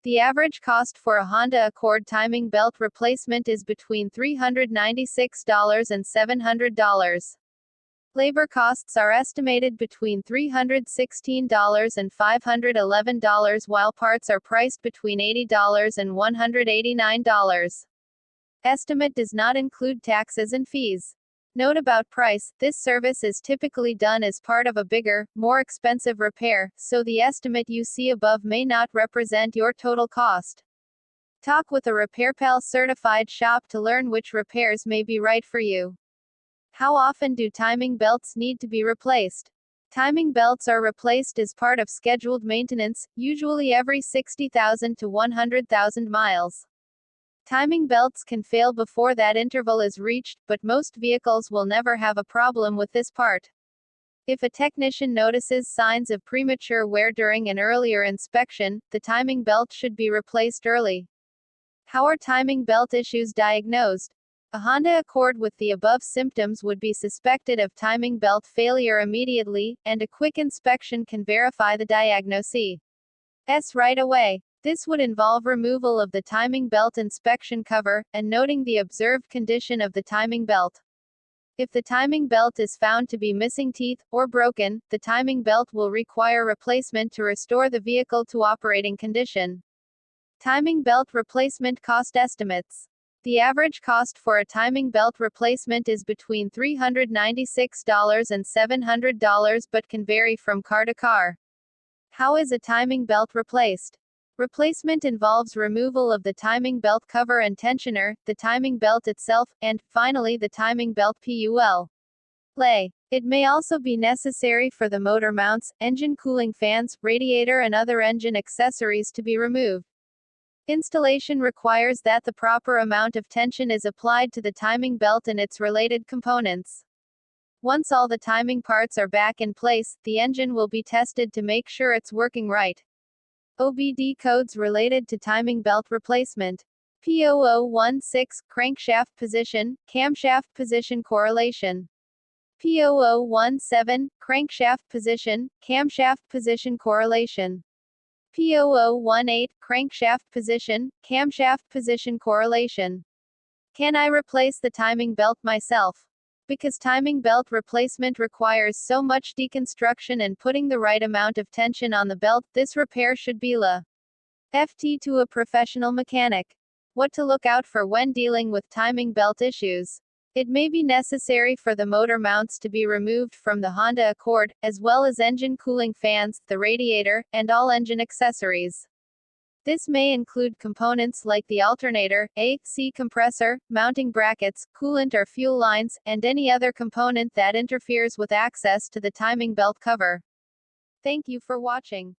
The average cost for a Honda Accord timing belt replacement is between $396 and $700. Labor costs are estimated between $316 and $511, while parts are priced between $80 and $189. Estimate does not include taxes and fees. Note about price: this service is typically done as part of a bigger, more expensive repair, so the estimate you see above may not represent your total cost. Talk with a RepairPal certified shop to learn which repairs may be right for you. How often do timing belts need to be replaced? Timing belts are replaced as part of scheduled maintenance, usually every 60,000 to 100,000 miles. Timing belts can fail before that interval is reached, but most vehicles will never have a problem with this part. If a technician notices signs of premature wear during an earlier inspection, the timing belt should be replaced early. How are timing belt issues diagnosed? A Honda Accord with the above symptoms would be suspected of timing belt failure immediately, and a quick inspection can verify the diagnosis right away. This would involve removal of the timing belt inspection cover, and noting the observed condition of the timing belt. If the timing belt is found to be missing teeth, or broken, the timing belt will require replacement to restore the vehicle to operating condition. Timing belt replacement cost estimates. The average cost for a timing belt replacement is between $396 and $700, but can vary from car to car. How is a timing belt replaced? Replacement involves removal of the timing belt cover and tensioner, the timing belt itself, and, finally, the timing belt pul. Lay. It may also be necessary for the motor mounts, engine cooling fans, radiator and other engine accessories to be removed. Installation requires that the proper amount of tension is applied to the timing belt and its related components. Once all the timing parts are back in place, the engine will be tested to make sure it's working right. Obd codes related to timing belt replacement. P0016, crankshaft position, camshaft position correlation. P0017, crankshaft position, camshaft position correlation. P0018, crankshaft position, camshaft position correlation. Can I replace the timing belt myself? Because timing belt replacement requires so much deconstruction and putting the right amount of tension on the belt, this repair should be left to a professional mechanic. What to look out for when dealing with timing belt issues. It may be necessary for the motor mounts to be removed from the Honda Accord, as well as engine cooling fans, the radiator, and all engine accessories. This may include components like the alternator, AC compressor, mounting brackets, coolant or fuel lines, and any other component that interferes with access to the timing belt cover. Thank you for watching.